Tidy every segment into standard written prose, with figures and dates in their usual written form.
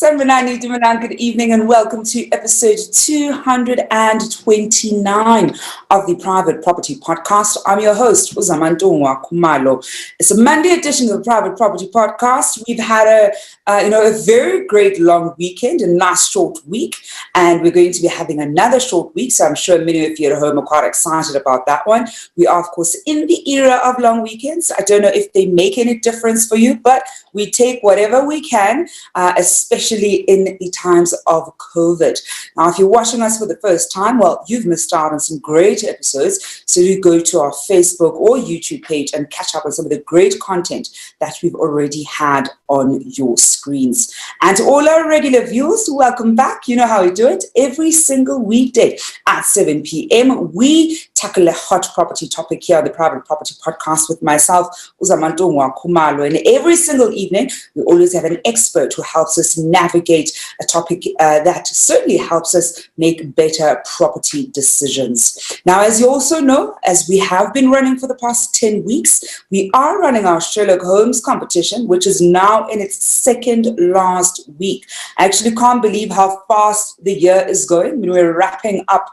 Sanbonani Dumanan, good evening and welcome to episode 229 of the Private Property Podcast. I'm your host, Uzamantungwa Kumalo. It's a Monday edition of the Private Property Podcast. We've had a very great long weekend, a nice short week, and we're going to be having another short week, so I'm sure many of you at home are quite excited about that one. We are, of course, in the era of long weekends. I don't know if they make any difference for you, but we take whatever we can, especially in the times of COVID. Now, if you're watching us for the first time, well, you've missed out on some great episodes. So you go to our Facebook or YouTube page and catch up on some of the great content that we've already had on your screens. And to all our regular viewers, welcome back. You know how we do it. Every single weekday at 7 p.m., we tackle a hot property topic here on the Private Property Podcast with myself, Uzamantungwa Kumalo. And every single evening, we always have an expert who helps us navigate a topic that certainly helps us make better property decisions. Now, as you also know, as we have been running for the past 10 weeks, we are running our Sherlock Holmes competition, which is now in its second last week. I actually can't believe how fast the year is going. I mean, we're wrapping up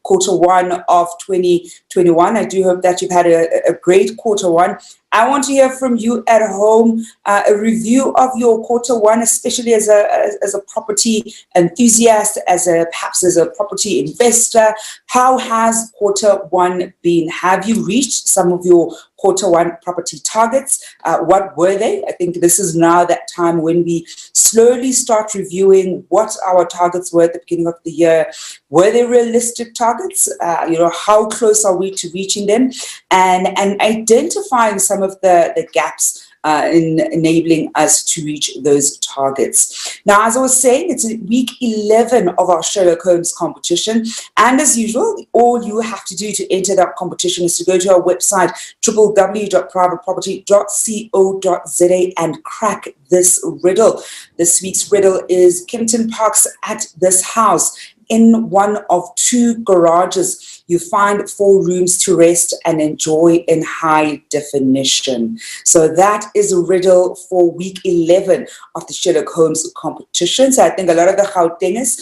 quarter one of 2021. I do hope that you've had a great quarter one. I want to hear from you at home, a review of your quarter one, especially as a property enthusiast, perhaps as a property investor. How has quarter one been? Have you reached some of your quarter one property targets? What were they? I think this is now that time when we slowly start reviewing what our targets were at the beginning of the year. Were they realistic targets? How close are we to reaching them? And identifying some of the gaps in enabling us to reach those targets. Now, as I was saying, it's week 11 of our Sherlock Holmes competition. And as usual, all you have to do to enter that competition is to go to our website, www.privateproperty.co.za, and crack this riddle. This week's riddle is Kempton Parks at this house. In one of two garages, you find 4 rooms to rest and enjoy in high definition. So that is a riddle for week 11 of the Sherlock Holmes competition. So I think a lot of the Gautengers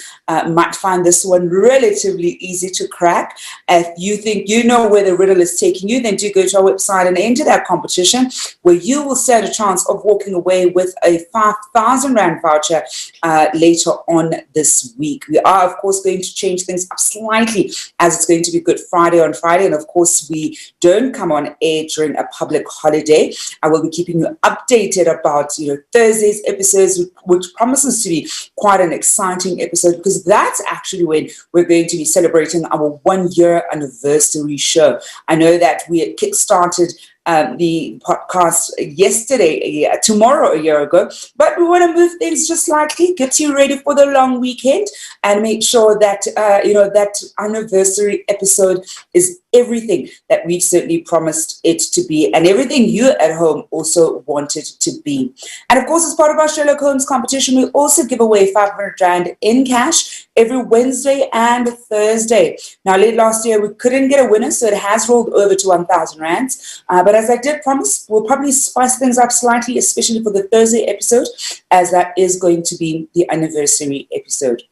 might find this one relatively easy to crack. If you think you know where the riddle is taking you, then do go to our website and enter that competition, where you will stand a chance of walking away with a 5,000 Rand voucher later on this week. We are, of course, going to change things up slightly, as it's going to be Good Friday on Friday, and of course we don't come on air during a public holiday. I will be keeping you updated about Thursday's episodes, which promises to be quite an exciting episode, because that's actually when we're going to be celebrating our 1-year anniversary show. I know that we had kickstarted the podcast tomorrow a year ago, but we want to move things just slightly, get you ready for the long weekend, and make sure that that anniversary episode is everything that we've certainly promised it to be, and everything you at home also wanted to be. And of course, as part of our Sherlock Holmes competition, we also give away 500 Rand in cash every Wednesday and Thursday. Now, late last year, we couldn't get a winner, so it has rolled over to 1,000 Rands. But as I did promise, we'll probably spice things up slightly, especially for the Thursday episode, as that is going to be the anniversary episode.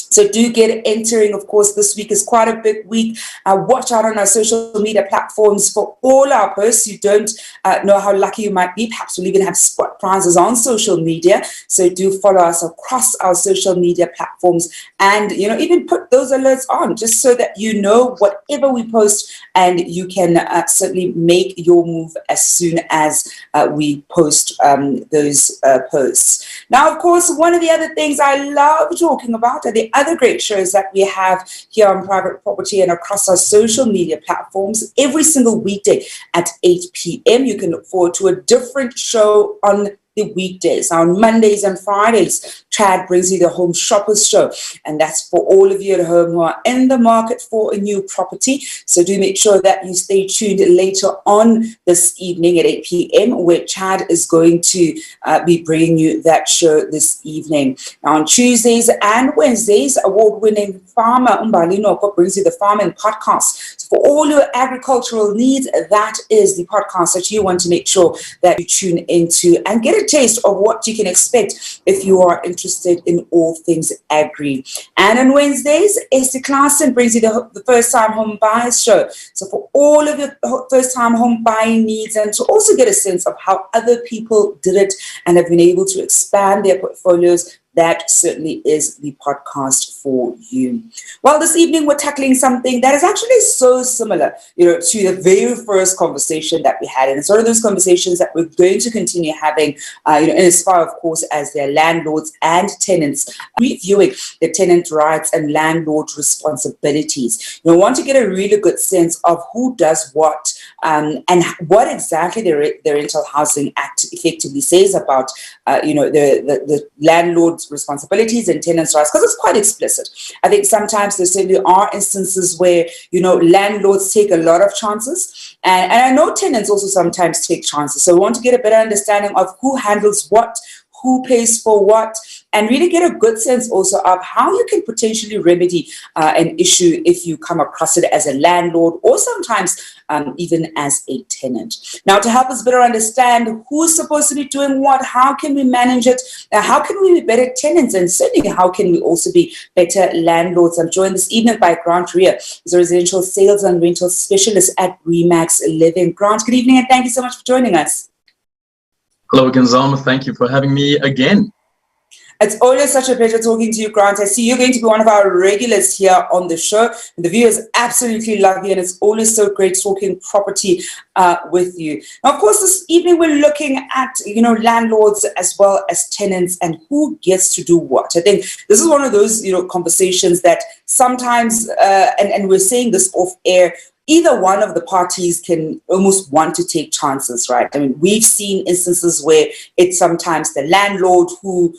So do get entering. Of course, this week is quite a big week. Watch out on our social media platforms for all our posts. You don't know how lucky you might be. Perhaps we'll even have spot prizes on social media. So do follow us across our social media platforms, and even put those alerts on, just so that you know whatever we post, and you can certainly make your move as soon as we post those posts. Now, of course, one of the other things I love talking about are the other great shows that we have here on Private Property and across our social media platforms. Every single weekday at 8 p.m. you can look forward to a different show on the weekdays. On Mondays and Fridays, Chad brings you the Home Shoppers Show, and that's for all of you at home who are in the market for a new property. So do make sure that you stay tuned later on this evening at 8 p.m. where Chad is going to be bringing you that show this evening. Now, on Tuesdays and Wednesdays, award-winning farmer Umbali Noko brings you the Farming Podcast. So for all your agricultural needs, that is the podcast that you want to make sure that you tune into and get a taste of what you can expect if you are interested interested in all things agri. And on Wednesdays, Esther Klassen brings you the First Time Home Buyers Show. So for all of your first time home buying needs, and to also get a sense of how other people did it and have been able to expand their portfolios, that certainly is the podcast for you. Well, this evening we're tackling something that is actually so similar, to the very first conversation that we had. And it's one of those conversations that we're going to continue having, in as far, of course, as their landlords and tenants, reviewing the tenant rights and landlord responsibilities. We want to get a really good sense of who does what, and what exactly the Rental Housing Act effectively says about, the landlord's responsibilities and tenants' rights, because it's quite explicit. I think sometimes there certainly are instances where, landlords take a lot of chances, and I know tenants also sometimes take chances. So we want to get a better understanding of who handles what, who pays for what, and really get a good sense also of how you can potentially remedy an issue if you come across it as a landlord, or sometimes even as a tenant. Now, to help us better understand who's supposed to be doing what, how can we manage it, how can we be better tenants, and certainly how can we also be better landlords, I'm joined this evening by Grant Rea, who's a residential sales and rental specialist at Remax Living. Grant, good evening, and thank you so much for joining us. Hello, Gonzalo. Thank you for having me again. It's always such a pleasure talking to you, Grant. I see you're going to be one of our regulars here on the show. The viewers absolutely love you, and it's always so great talking property with you. Now, of course, this evening we're looking at, landlords as well as tenants and who gets to do what. I think this is one of those, conversations that sometimes, and we're saying this off air, either one of the parties can almost want to take chances, right? I mean, we've seen instances where it's sometimes the landlord who,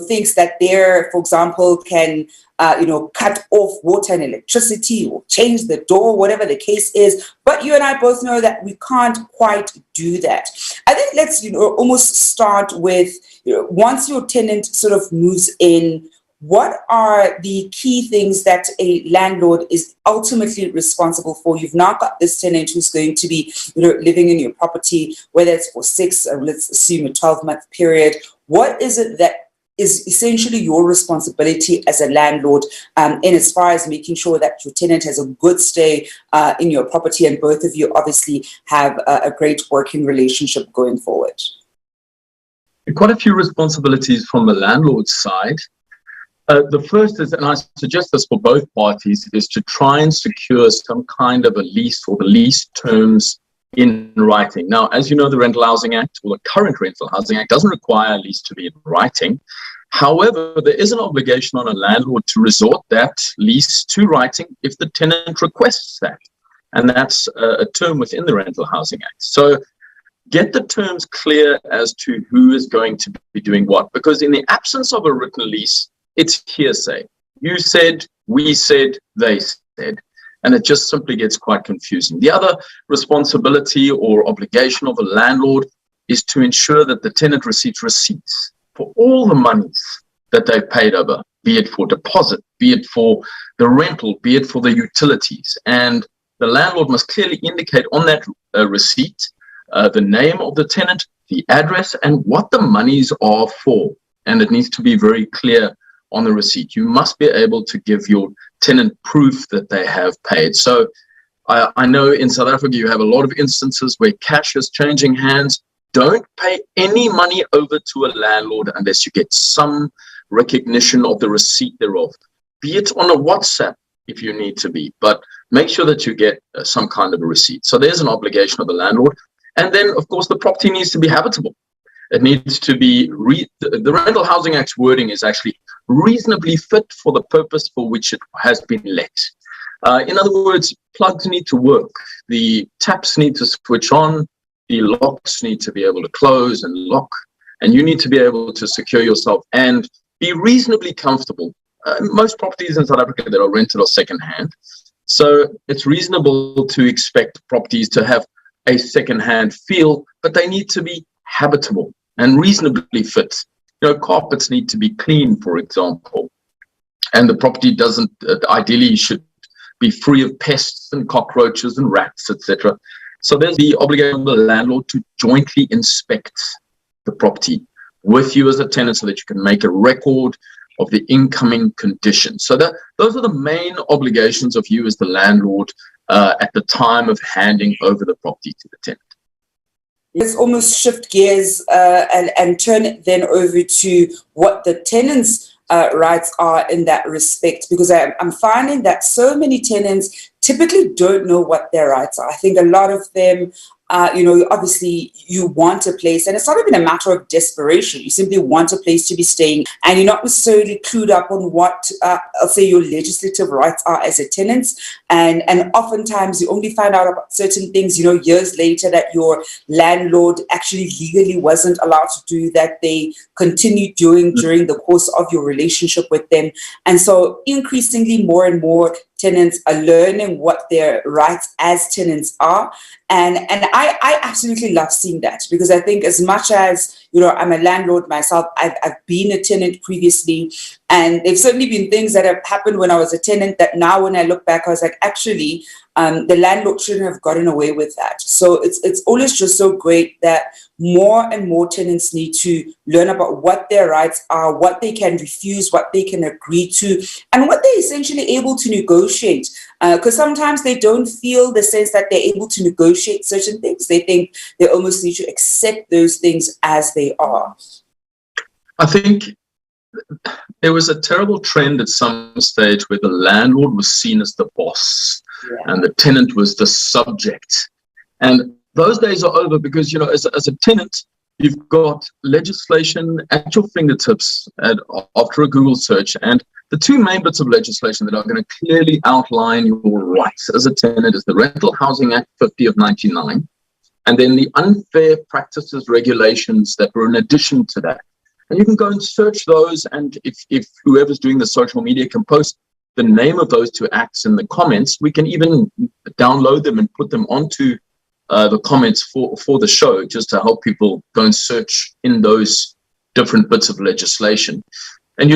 thinks that they're, for example, can, cut off water and electricity or change the door, whatever the case is. But you and I both know that we can't quite do that. I think let's, almost start with, once your tenant sort of moves in, what are the key things that a landlord is ultimately responsible for? You've now got this tenant who's going to be, living in your property, whether it's for 6 or let's assume a 12-month period. What is it that is essentially your responsibility as a landlord, in as far as making sure that your tenant has a good stay in your property, and both of you obviously have a great working relationship going forward? Quite a few responsibilities from the landlord's side. The first is, and I suggest this for both parties, is to try and secure some kind of a lease or the lease terms in writing. Now, as you know, the Rental Housing Act, or the current Rental Housing Act, doesn't require a lease to be in writing. However, there is an obligation on a landlord to resort that lease to writing if the tenant requests that. And that's a term within the Rental Housing Act. So get the terms clear as to who is going to be doing what, because in the absence of a written lease, it's hearsay. You said, we said, they said, and it just simply gets quite confusing. The other responsibility or obligation of a landlord is to ensure that the tenant receives receipts for all the monies that they've paid over, be it for deposit, be it for the rental, be it for the utilities. And the landlord must clearly indicate on that receipt the name of the tenant, the address, and what the monies are for. And it needs to be very clear on the receipt. You must be able to give your tenant proof that they have paid. So I know in South Africa you have a lot of instances where cash is changing hands. Don't pay any money over to a landlord unless you get some recognition of the receipt thereof. Be it on a WhatsApp if you need to be, but make sure that you get some kind of a receipt. So there's an obligation of the landlord. And then, of course, the property needs to be habitable. It needs to be, the Rental Housing Act's wording is actually reasonably fit for the purpose for which it has been let. In other words, plugs need to work, the taps need to switch on, the locks need to be able to close and lock, and you need to be able to secure yourself and be reasonably comfortable. Most properties in South Africa that are rented are second-hand, so it's reasonable to expect properties to have a second-hand feel, but they need to be habitable and reasonably fit. Carpets need to be clean, for example, and the property doesn't, ideally should be free of pests and cockroaches and rats, etc. So there's the obligation of the landlord to jointly inspect the property with you as a tenant so that you can make a record of the incoming conditions. So those are the main obligations of you as the landlord at the time of handing over the property to the tenant. Let's almost shift gears and turn it then over to what the tenants' rights are in that respect, because I'm finding that so many tenants typically don't know what their rights are. I think a lot of them, obviously you want a place, and it's not even a matter of desperation. You simply want a place to be staying, and you're not necessarily clued up on what, I'll say, your legislative rights are as a tenant. And oftentimes you only find out about certain things, years later, that your landlord actually legally wasn't allowed to do that. They continued doing during the course of your relationship with them. And so increasingly more and more tenants are learning what their rights as tenants are. And I absolutely love seeing that, because I think as much as, I'm a landlord myself, I've been a tenant previously, and there've certainly been things that have happened when I was a tenant that now when I look back, I was like, actually, the landlord shouldn't have gotten away with that. So it's always just so great that more and more tenants need to learn about what their rights are, what they can refuse, what they can agree to, and what they're essentially able to negotiate. Because sometimes they don't feel the sense that they're able to negotiate certain things. They think they almost need to accept those things as they are. I think there was a terrible trend at some stage where the landlord was seen as the boss, and the tenant was the subject. And those days are over, because, as a tenant, you've got legislation at your fingertips after a Google search. And the two main bits of legislation that are going to clearly outline your rights as a tenant is the Rental Housing Act 50 of 99, and then the Unfair Practices Regulations that were in addition to that. And you can go and search those, and if whoever's doing the social media can post the name of those two acts in the comments, we can even download them and put them onto the comments for the show, just to help people go and search in those different bits of legislation. And,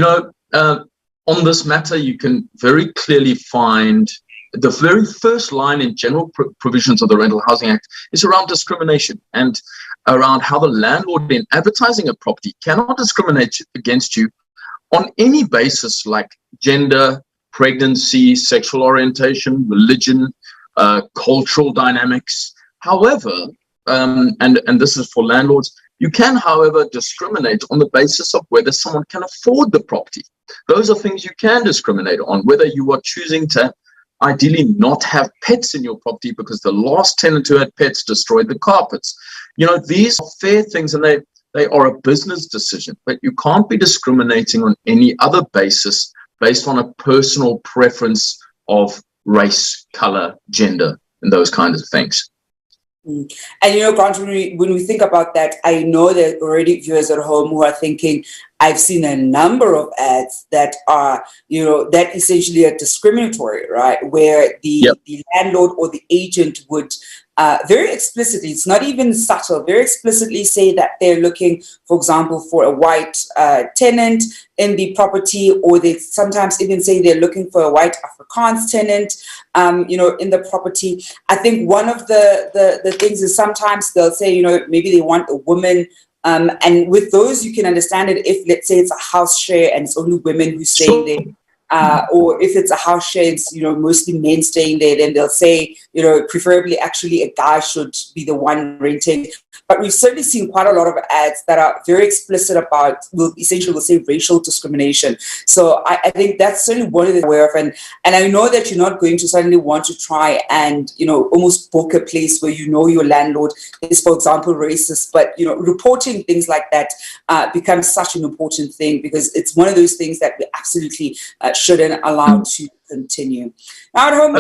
on this matter, you can very clearly find the very first line in general provisions of the Rental Housing Act is around discrimination, and around how the landlord, in advertising a property, cannot discriminate against you on any basis like gender, pregnancy, sexual orientation, religion, cultural dynamics. However, and this is for landlords, you can, however, discriminate on the basis of whether someone can afford the property. Those are things you can discriminate on, whether you are choosing to ideally not have pets in your property because the last tenant who had pets destroyed the carpets. These are fair things, and they are a business decision, but you can't be discriminating on any other basis based on a personal preference of race, color, gender, and those kinds of things. And Grant, when we think about that, I know that already viewers at home who are thinking, I've seen a number of ads that are, that essentially are discriminatory, right? Where the landlord or the agent would very explicitly, it's not even subtle, very explicitly say that they're looking, for example, for a white tenant in the property, or they sometimes even say they're looking for a white Afrikaans tenant, in the property. I think one of the things is sometimes they'll say, maybe they want a woman. And with those, you can understand it if, let's say, it's a house share and it's only women who stay there. Or if it's a house share, it's, mostly men staying there, then they'll say, preferably actually a guy should be the one renting. But we've certainly seen quite a lot of ads that are very explicit about, we'll say racial discrimination. So I think that's certainly one of the aware of. And I know that you're not going to suddenly want to try and, almost book a place where your landlord is, for example, racist. But, reporting things like that becomes such an important thing, because it's one of those things that we absolutely shouldn't allow to continue. Now at home,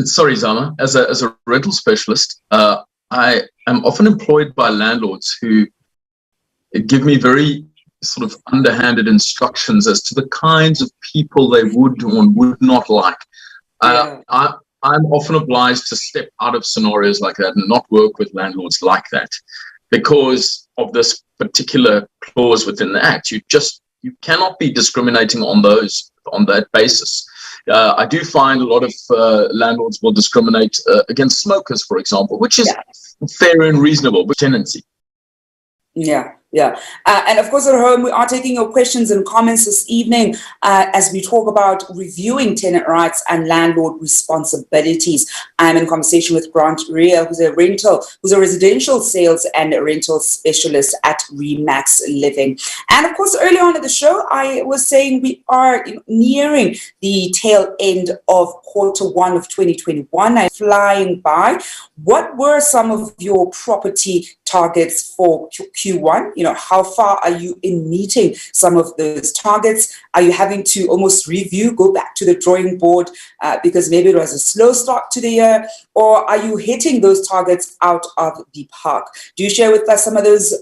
sorry, Zama, as a rental specialist, I am often employed by landlords who give me very sort of underhanded instructions as to the kinds of people they would or would not like. I'm often obliged to step out of scenarios like that and not work with landlords like that, because of this particular clause within the Act. You cannot be discriminating on that basis. I do find a lot of landlords will discriminate against smokers, for example, which is fair and reasonable, but tenancy. Yeah, yeah. And of course, at home, we are taking your questions and comments this evening as we talk about reviewing tenant rights and landlord responsibilities. I'm in conversation with Grant Ria, who's a residential sales and rental specialist at Remax Living. And of course, earlier on in the show, I was saying we are nearing the tail end of Q1 of 2021. I'm flying by. What were some of your property targets for Q1? How far are you in meeting some of those targets? Are you having to almost review, go back to the drawing board because maybe it was a slow start to the year? Or are you hitting those targets out of the park? Do you share with us some of those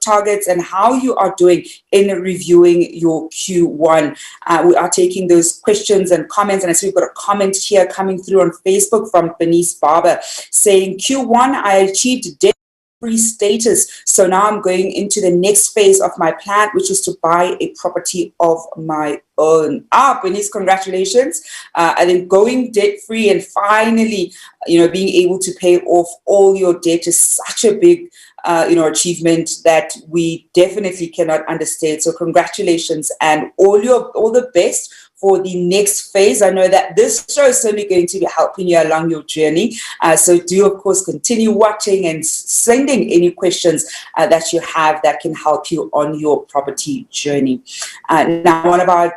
targets and how you are doing in reviewing your Q1? We are taking those questions and comments, and I see we've got a comment here coming through on Facebook from Bernice Barber saying, Q1 I achieved debt-free status, so now I'm going into the next phase of my plan, which is to buy a property of my own. Bernice, congratulations. I think going debt-free and finally, being able to pay off all your debt is such a big achievement that we definitely cannot understate. So congratulations and all the best for the next phase. I know that this show is certainly going to be helping you along your journey. So do, of course, continue watching and sending any questions that you have that can help you on your property journey. Now, one about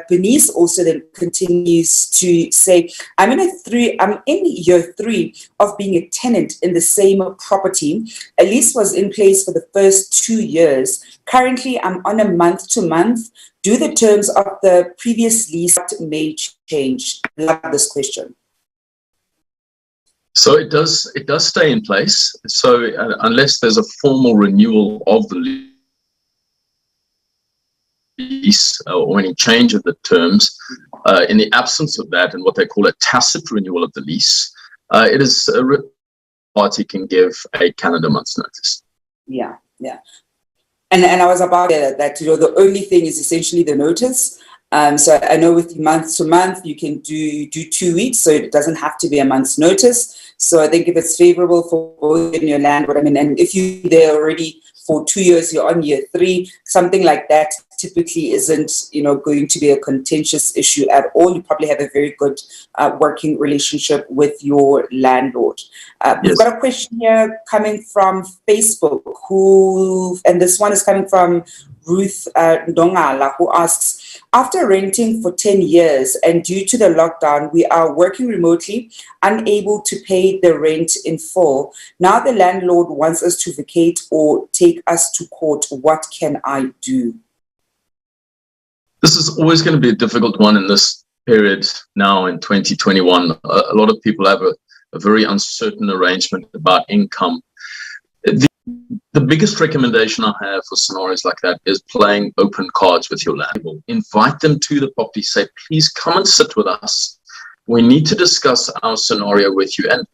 Bernice also then continues to say, I'm in year 3 of being a tenant in the same property. A lease was in place for the first 2 years. Currently, I'm on a month-to-month. Do the terms of the previous lease may change? Love this question. So it does stay in place. So unless there's a formal renewal of the lease or any change of the terms, in the absence of that and what they call a tacit renewal of the lease, it is a party can give a calendar month's notice. Yeah. And I was about that the only thing is essentially the notice. So I know with month to month, you can do 2 weeks, so it doesn't have to be a month's notice. So I think if it's favorable for both in your landlord, and if you're there already for 2 years, you're on year 3, something like that typically isn't, going to be a contentious issue at all. You probably have a very good working relationship with your landlord. We've got a question here coming from Facebook, and this one is coming from Ruth Ndongala, who asks, after renting for 10 years and due to the lockdown, we are working remotely, unable to pay the rent in full. Now the landlord wants us to vacate or take us to court. What can I do? This is always going to be a difficult one in this period now in 2021. A lot of people have a very uncertain arrangement about income. The biggest recommendation I have for scenarios like that is playing open cards with your landlord. Invite them to the property, say, please come and sit with us. We need to discuss our scenario with you. And